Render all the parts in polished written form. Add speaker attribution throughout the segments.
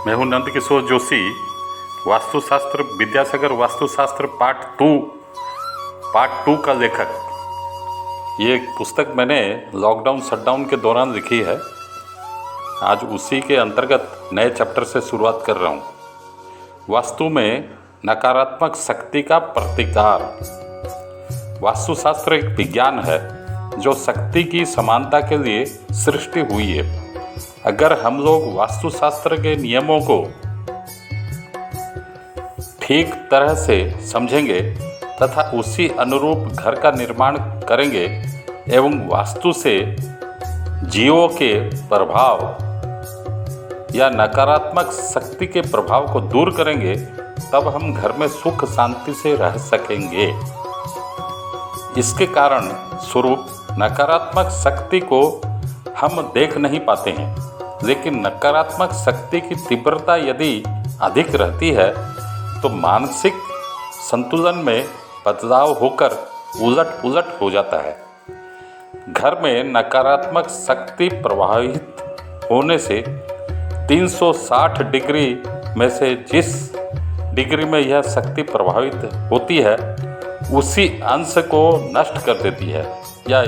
Speaker 1: मैं हूं नंद किशोर जोशी, वास्तुशास्त्र विद्यासागर वास्तुशास्त्र part two का लेखक। ये एक पुस्तक मैंने लॉकडाउन शटडाउन के दौरान लिखी है। आज उसी के अंतर्गत नए चैप्टर से शुरुआत कर रहा हूँ। वास्तु में नकारात्मक शक्ति का प्रतिकार। वास्तुशास्त्र एक विज्ञान है जो शक्ति की समानता के लिए सृष्टि हुई है। अगर हम लोग वास्तुशास्त्र के नियमों को ठीक तरह से समझेंगे तथा उसी अनुरूप घर का निर्माण करेंगे एवं वास्तु से जीवों के प्रभाव या नकारात्मक शक्ति के प्रभाव को दूर करेंगे, तब हम घर में सुख शांति से रह सकेंगे। इसके कारण स्वरूप नकारात्मक शक्ति को हम देख नहीं पाते हैं, लेकिन नकारात्मक शक्ति की तीव्रता यदि अधिक रहती है तो मानसिक संतुलन में बदलाव होकर उलट पुलट हो जाता है। घर में नकारात्मक शक्ति प्रवाहित होने से 360 डिग्री में से जिस डिग्री में यह शक्ति प्रभावित होती है उसी अंश को नष्ट कर देती है या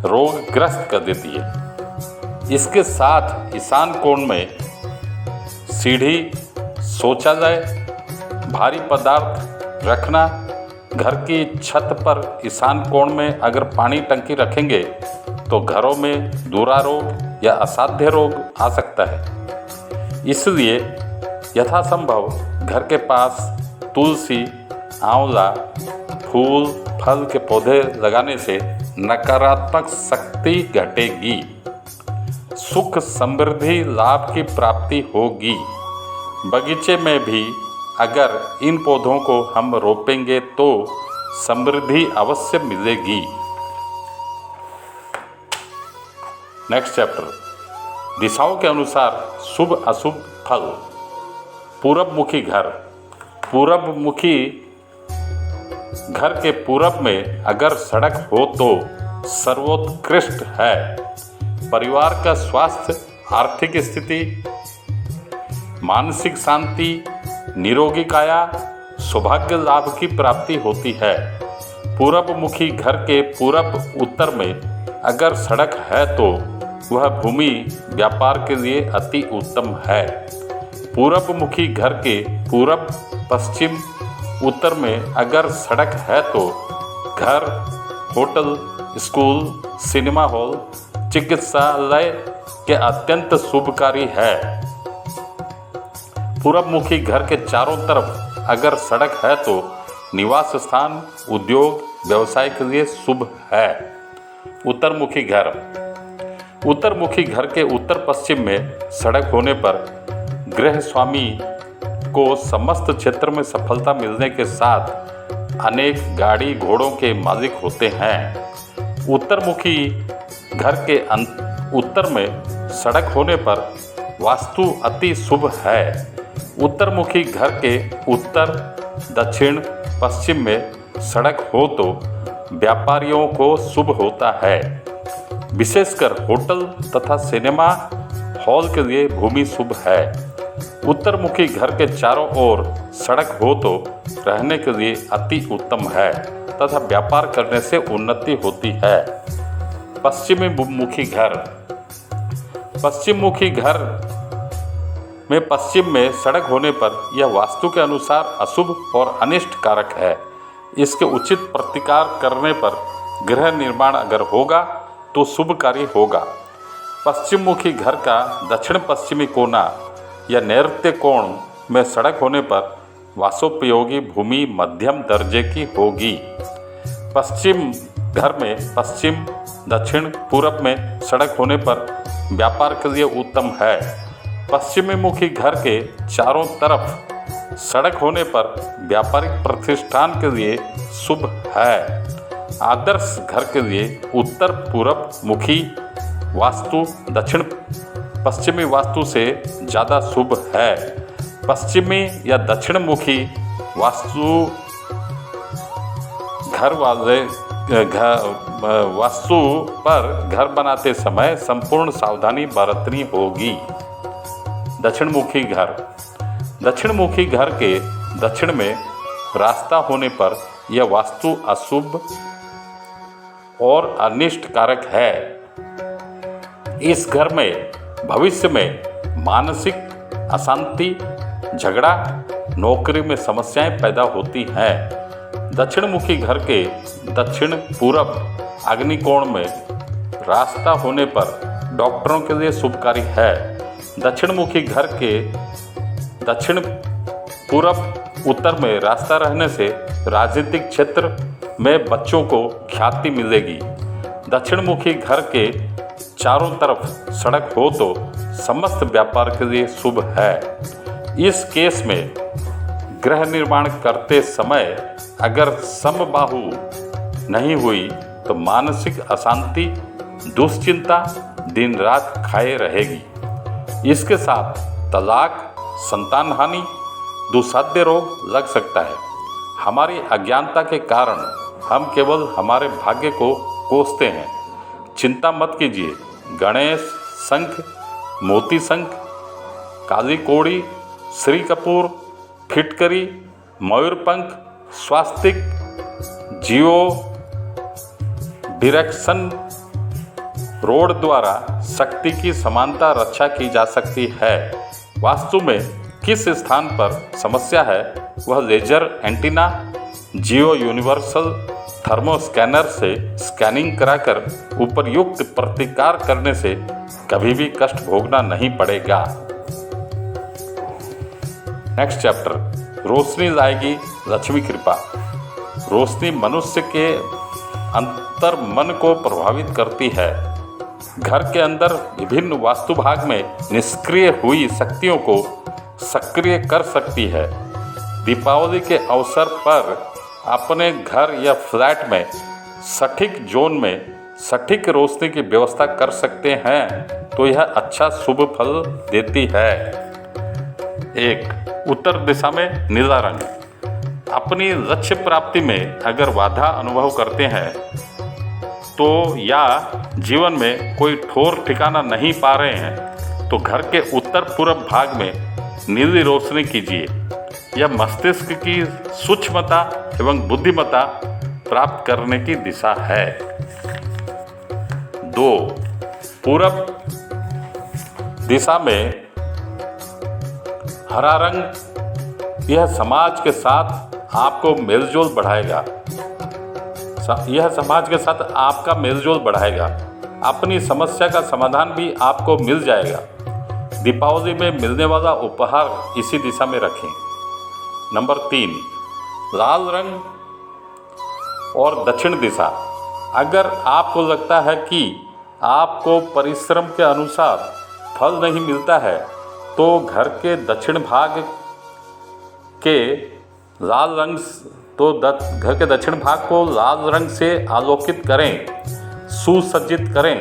Speaker 1: रोगग्रस्त कर देती है। इसके साथ ईशान कोण में सीढ़ी, शौचालय, भारी पदार्थ रखना, घर की छत पर ईशान कोण में अगर पानी टंकी रखेंगे तो घरों में दुरारोग या असाध्य रोग आ सकता है। इसलिए यथासंभव घर के पास तुलसी, आंवला, फूल फल के पौधे लगाने से नकारात्मक शक्ति घटेगी, सुख समृद्धि लाभ की प्राप्ति होगी। बगीचे में भी अगर इन पौधों को हम रोपेंगे तो समृद्धि अवश्य मिलेगी। नेक्स्ट चैप्टर, दिशाओं के अनुसार शुभ अशुभ फल। पूरबमुखी घर। पूरबमुखी घर के पूरब में अगर सड़क हो तो सर्वोत्कृष्ट है। परिवार का स्वास्थ्य, आर्थिक स्थिति, मानसिक शांति, निरोगी काया, सौभाग्य लाभ की प्राप्ति होती है। पूरबमुखी घर के पूरब उत्तर में अगर सड़क है तो वह भूमि व्यापार के लिए अति उत्तम है। पूरबमुखी घर के पूरब पश्चिम उत्तर में अगर सड़क है तो घर, होटल, स्कूल, सिनेमा हॉल, चिकित्सालय के अत्यंत शुभकारी है। पूरबमुखी घर के चारों तरफ अगर सड़क है तो निवास स्थान, उद्योग, व्यवसाय के लिए शुभ है। उत्तरमुखी घर। उत्तरमुखी घर के उत्तर पश्चिम में सड़क होने पर गृह स्वामी को समस्त क्षेत्र में सफलता मिलने के साथ अनेक गाड़ी घोड़ों के मालिक होते हैं। उत्तरमुखी घर के उत्तर में सड़क होने पर वास्तु अति शुभ है। उत्तरमुखी घर के उत्तर, दक्षिण, पश्चिम में सड़क हो तो व्यापारियों को शुभ होता है। विशेषकर होटल तथा सिनेमा हॉल के लिए भूमि शुभ है। उत्तरमुखी घर के चारों ओर सड़क हो तो रहने के लिए अति उत्तम है तथा व्यापार करने से उन्नति होती है। पश्चिमी घर। पश्चिममुखी घर में पश्चिम में सड़क होने पर यह वास्तु के अनुसार अशुभ और अनिष्ट कारक है। इसके उचित प्रतिकार करने पर गृह निर्माण अगर होगा तो शुभ कार्य होगा। पश्चिममुखी घर का दक्षिण पश्चिमी कोना या नैऋत्य कोण में सड़क होने पर वासोपयोगी भूमि मध्यम दर्जे की होगी। पश्चिम घर में पश्चिम, दक्षिण, पूरब में सड़क होने पर व्यापार के लिए उत्तम है। पश्चिमीमुखी घर के चारों तरफ सड़क होने पर व्यापारिक प्रतिष्ठान के लिए शुभ है। आदर्श घर के लिए उत्तर पूरब मुखी वास्तु दक्षिण पश्चिमी वास्तु से ज़्यादा शुभ है। पश्चिमी या दक्षिण मुखी वास्तु वास्तु पर घर बनाते समय संपूर्ण सावधानी बरतनी होगी। दक्षिणमुखी घर। दक्षिणमुखी घर के दक्षिण में रास्ता होने पर यह वास्तु अशुभ और अनिष्ट कारक है। इस घर में भविष्य में मानसिक अशांति, झगड़ा, नौकरी में समस्याएं पैदा होती हैं। दक्षिणमुखी घर के दक्षिण पूरब अग्निकोण में रास्ता होने पर डॉक्टरों के लिए शुभकारी है। दक्षिणमुखी घर के दक्षिण पूरब उत्तर में रास्ता रहने से राजनीतिक क्षेत्र में बच्चों को ख्याति मिलेगी। दक्षिणमुखी घर के चारों तरफ सड़क हो तो समस्त व्यापार के लिए शुभ है। इस केस में गृह निर्माण करते समय अगर समबाहु नहीं हुई तो मानसिक अशांति, दुश्चिंता दिन रात खाए रहेगी। इसके साथ तलाक, संतान हानि, दुस्साध्य रोग लग सकता है। हमारी अज्ञानता के कारण हम केवल हमारे भाग्य को कोसते हैं। चिंता मत कीजिए। गणेश, शंख, मोती शंख, काली कोड़ी, श्री कपूर, फिटकरी, मयूरपंख, स्वास्तिक, जियो डायरेक्शन रोड द्वारा शक्ति की समानता रक्षा की जा सकती है। वास्तु में किस स्थान पर समस्या है वह लेजर एंटीना, जियो यूनिवर्सल थर्मो स्कैनर से स्कैनिंग कराकर उपयुक्त प्रतिकार करने से कभी भी कष्ट भोगना नहीं पड़ेगा। नेक्स्ट चैप्टर, रोशनी लाएगी लक्ष्मी कृपा। रोशनी मनुष्य के अंतर मन को प्रभावित करती है। घर के अंदर विभिन्न वास्तु भाग में निष्क्रिय हुई शक्तियों को सक्रिय कर सकती है। दीपावली के अवसर पर अपने घर या फ्लैट में सटीक जोन में सटीक रोशनी की व्यवस्था कर सकते हैं तो यह अच्छा शुभ फल देती है। 1. उत्तर दिशा में नीला रंग। अपनी लक्ष्य प्राप्ति में अगर बाधा अनुभव करते हैं तो या जीवन में कोई ठोर ठिकाना नहीं पा रहे हैं तो घर के उत्तर पूर्व भाग में नीली रोशनी कीजिए। यह मस्तिष्क की सूक्ष्मता एवं बुद्धिमत्ता प्राप्त करने की दिशा है। 2. पूरब दिशा में हरा रंग। यह समाज के साथ आपको मेलजोल बढ़ाएगा। यह समाज के साथ आपका मेलजोल बढ़ाएगा। अपनी समस्या का समाधान भी आपको मिल जाएगा। दीपावली में मिलने वाला उपहार इसी दिशा में रखें। नंबर 3. लाल रंग और दक्षिण दिशा। अगर आपको लगता है कि आपको परिश्रम के अनुसार फल नहीं मिलता है तो घर के दक्षिण भाग के लाल रंग घर के दक्षिण भाग को लाल रंग से आलोकित करें, सुसज्जित करें।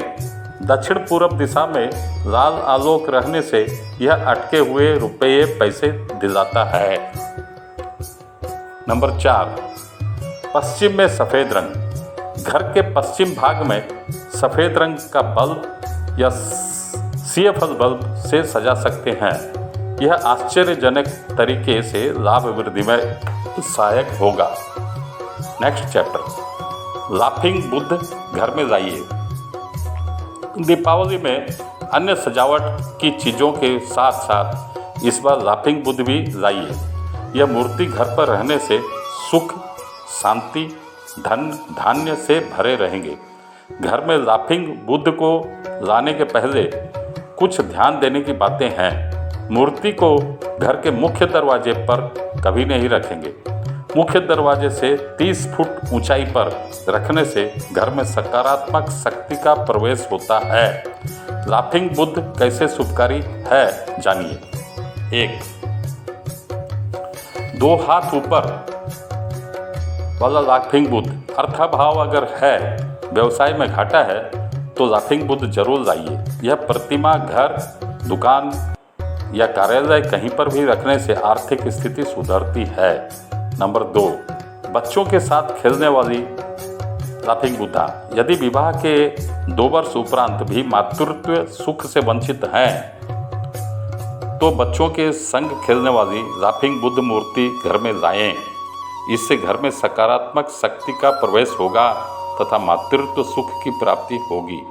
Speaker 1: दक्षिण पूर्व दिशा में लाल आलोक रहने से यह अटके हुए रुपये पैसे दिलाता है। नंबर 4. पश्चिम में सफ़ेद रंग। घर के पश्चिम भाग में सफ़ेद रंग का बल्ब या CFL बल्ब से सजा सकते हैं। यह आश्चर्यजनक तरीके से लाभ वृद्धि में सहायक होगा। नेक्स्ट चैप्टर, लाफिंग बुद्ध घर में लाइए। दीपावली में अन्य सजावट की चीज़ों के साथ साथ इस बार लाफिंग बुद्ध भी लाइए। यह मूर्ति घर पर रहने से सुख, शांति, धन, धान्य से भरे रहेंगे। घर में लाफिंग बुद्ध को लाने के पहले कुछ ध्यान देने की बातें हैं। मूर्ति को घर के मुख्य दरवाजे पर कभी नहीं रखेंगे। मुख्य दरवाजे से 30 फुट ऊंचाई पर रखने से घर में सकारात्मक शक्ति का प्रवेश होता है। लाफिंग बुद्ध कैसे शुभकारी है जानिए। 1. 2 हाथ ऊपर वाला लाफिंग बुद्ध। अर्थाभाव अगर है, व्यवसाय में घाटा है तो लाफिंग बुद्ध जरूर लाइए। यह प्रतिमा घर, दुकान या कार्यालय कहीं पर भी रखने से आर्थिक स्थिति सुधरती है। नंबर 2. बच्चों के साथ खेलने वाली लाफिंग बुद्धा। यदि विवाह के 2 वर्ष उपरांत भी मातृत्व सुख से वंचित हैं तो बच्चों के संग खेलने वाली लाफिंग बुद्ध मूर्ति घर में लाएं। इससे घर में सकारात्मक शक्ति का प्रवेश होगा तथा मातृत्व सुख की प्राप्ति होगी।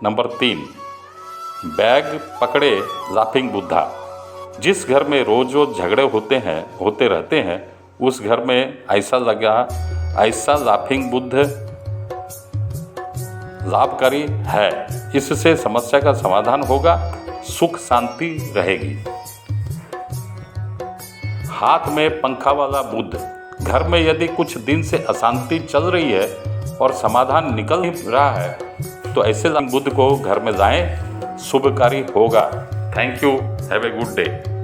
Speaker 1: नंबर 3, बैग पकड़े लाफिंग बुद्धा। जिस घर में रोज रोज झगड़े होते रहते हैं उस घर में ऐसा लाफिंग बुद्ध लाभकारी है। इससे समस्या का समाधान होगा, सुख शांति रहेगी। हाथ में पंखा वाला बुद्ध। घर में यदि कुछ दिन से अशांति चल रही है और समाधान निकल नहीं रहा है तो ऐसे बुद्ध को घर में लाएं, शुभकारी होगा। Thank you. Have a good day.